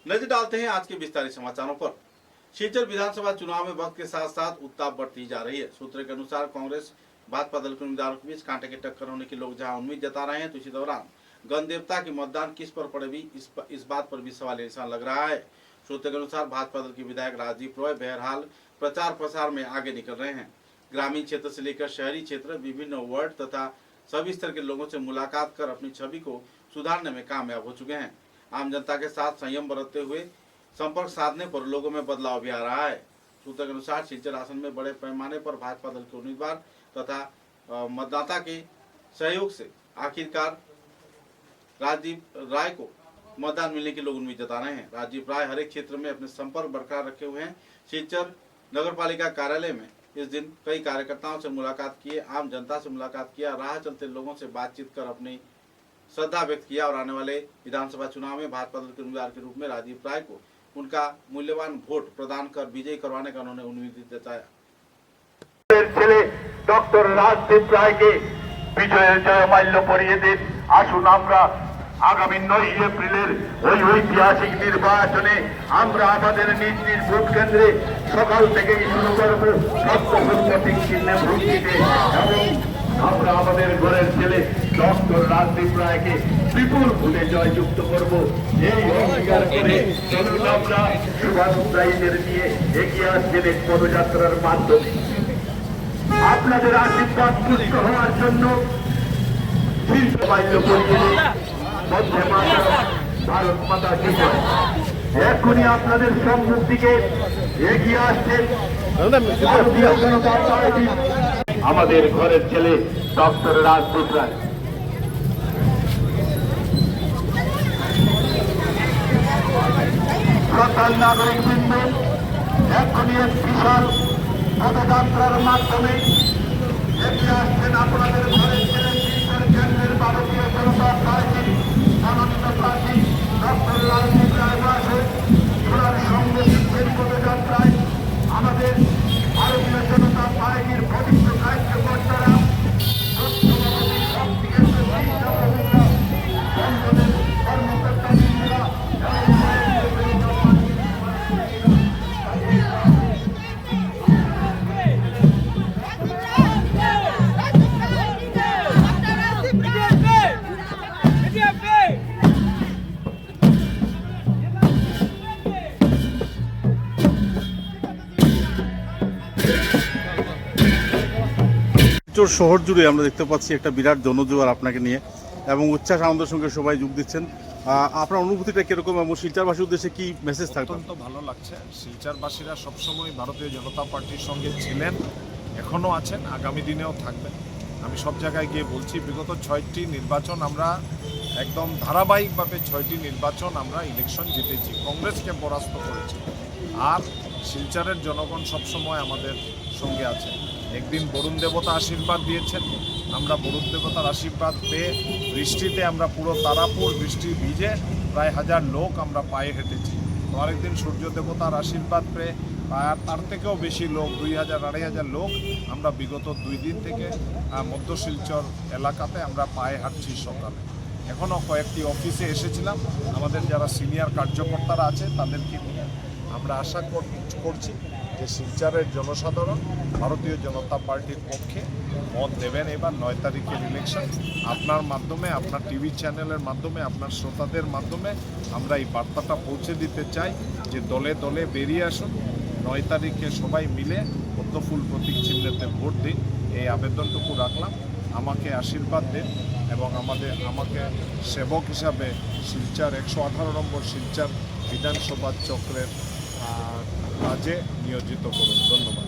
नजर डालते हैं आज के विस्तारित समाचारों पर। शिलचर विधानसभा चुनाव में वक्त के साथ साथ उत्ताप बढ़ती जा रही है। सूत्रों के अनुसार कांग्रेस भाजपा दल के उम्मीदवारों के बीच कांटे की टक्कर होने की लोग जहां उम्मीद जता रहे हैं, तो इसी दौरान गणदेवता की मतदान किस पर पड़ेगी इस बात पर भी सवाल निशान लग रहा है। सूत्रों के अनुसार भाजपा दल के विधायक राजीव रॉय बहरहाल प्रचार प्रसार में आगे निकल रहे हैं। ग्रामीण क्षेत्र से लेकर शहरी क्षेत्र, विभिन्न वार्ड तथा सभी स्तर के लोगों से मुलाकात कर अपनी छवि को सुधारने में कामयाब हो चुके हैं। आम जनता के साथ संयम बरतते हुए संपर्क साधने पर लोगों में बदलाव भी आ रहा है। सूत्रों के अनुसार शिलचर आसन में बड़े पैमाने पर भाजपा दल के उम्मीदवार तथा मतदाता के सहयोग से आखिरकार राजीव राय को मतदान मिलने की लोग उम्मीद जता रहे हैं। राजीव राय हर एक क्षेत्र में अपने संपर्क बरकरार रखे हुए हैं। शिलचर नगर पालिका कार्यालय में इस दिन कई कार्यकर्ताओं से मुलाकात किए, आम जनता से मुलाकात किया, राह चलते लोगों से बातचीत कर अपनी श्रद्धा व्यक्त किया और आने वाले विधानसभा चुनाव में भाजपा दल के उम्मीदवार के रूप में राजीव राय को उनका मूल्यवान वोट प्रदान कर विजयी करवाने का उन्होंने उम्मीद जताया। डॉक्टर राजदीप राय के विजय जयमाल्य परिये दिन आसुन आमरा आगामी 9 एप्रिलेर ওই ঐতিহাসিক নির্বাচনে আমরা আমাদের নিজ নিজ ভোট কেন্দ্রে সকাল থেকেই শুরু করব প্রতীক চিহ্নে ভোট দিতে এবং আমরা আমাদের ঘরের ছেলে ডক্টর রাজদীপ রায়কে বিপুল ভোটে জয়যুক্ত করব। এই অঙ্গীকার করে চলুন আমরা শুভানুধ্যায়ীদের নিয়ে এগিয়ে আসছেন এক পদযাত্রার মাধ্যমে। আপনাদের আশীর্বাদ পুষ্ট হওয়ার জন্য শিল্পবাল্য পরিয়ে বন্দে মাতরম, ভারত মাতা কি জয়। এখনই আপনাদের সম্মুখ দিকে এগিয়ে আসছেন ভারতীয় জনতা পার্টি আমাদের ঘরের ছেলে ডক্টর রাজদীপ রায়। শ্রদ্ধার নাগরিক বৃন্দ, এখনই এক বিশাল পদযাত্রার মাধ্যমে এগিয়ে আসছেন আপনাদের ঘরের ছেলে শিলচর কেন্দ্রের ভারতীয় জনতা পার্টি মনোনীত প্রার্থী ডক্টর রাজদীপ রায় মহাশয়। ওনার সঙ্গে শিলচর পদযাত্রায় আমাদের ভারতীয় জনতা পার্টির বরিষ্ঠ কার্যকর্তারা, শহর জুড়ে আমরা দেখতে পাচ্ছি একটা বিরাট জনজোয়ার আপনাকে নিয়ে এবং উচ্ছ্বাস আনন্দের সঙ্গে সবাই যোগ দিচ্ছেন। আপনার অনুভূতিটা কিরকম এবং শিলচরবাসীর উদ্দেশ্যে কি মেসেজ থাকবে? অত্যন্ত ভালো লাগছে। শিলচরবাসীরা সবসময় ভারতীয় জনতা পার্টির সঙ্গে ছিলেন, এখনও আছেন, আগামী দিনেও থাকবেন। আমি সব জায়গায় গিয়ে বলছি, বিগত 6টি নির্বাচন আমরা একদম ধারাবাহিকভাবে 6টি নির্বাচন আমরা ইলেকশন জিতেছি, কংগ্রেসকে পরাস্ত করেছি। আর শিলচরের জনগণ সবসময় আমাদের সঙ্গে আছে। একদিন বরুণ দেবতা আশীর্বাদ দিয়েছেন, আমরা বরুণ দেবতার আশীর্বাদ পেয়ে বৃষ্টিতে আমরা পুরো তারাপুর বৃষ্টি ভিজে প্রায় 1000 লোক আমরা পায়ে হেঁটেছি। তো আরেকদিন সূর্য দেবতার আশীর্বাদ পেয়ে তার থেকেও বেশি লোক, 2000-2500 লোক আমরা বিগত 2 দিন থেকে মধ্য শিলচর এলাকাতে আমরা পায়ে হাঁটছি। সকালে এখনও কয়েকটি অফিসে এসেছিলাম, আমাদের যারা সিনিয়র কার্যকর্তারা আছে তাদেরকে নিয়ে আমরা আশা করছি যে শিলচরের জনসাধারণ ভারতীয় জনতা পার্টির পক্ষে মত দেবেন। এবার 9 তারিখের ইলেকশন আপনার মাধ্যমে, আপনার টিভি চ্যানেলের মাধ্যমে, আপনার শ্রোতাদের মাধ্যমে আমরা এই বার্তাটা পৌঁছে দিতে চাই যে দলে দলে বেরিয়ে আসুন, 9 তারিখে সবাই মিলে পদ্মফুল প্রতীক চিহ্নেতে ভোট দিন। এই আবেদনটুকু রাখলাম, আমাকে আশীর্বাদ দিন এবং আমাকে সেবক হিসাবে শিলচর 118 নম্বর শিলচর বিধানসভা চক্রের কাজে নিয়োজিত করুন। ধন্যবাদ।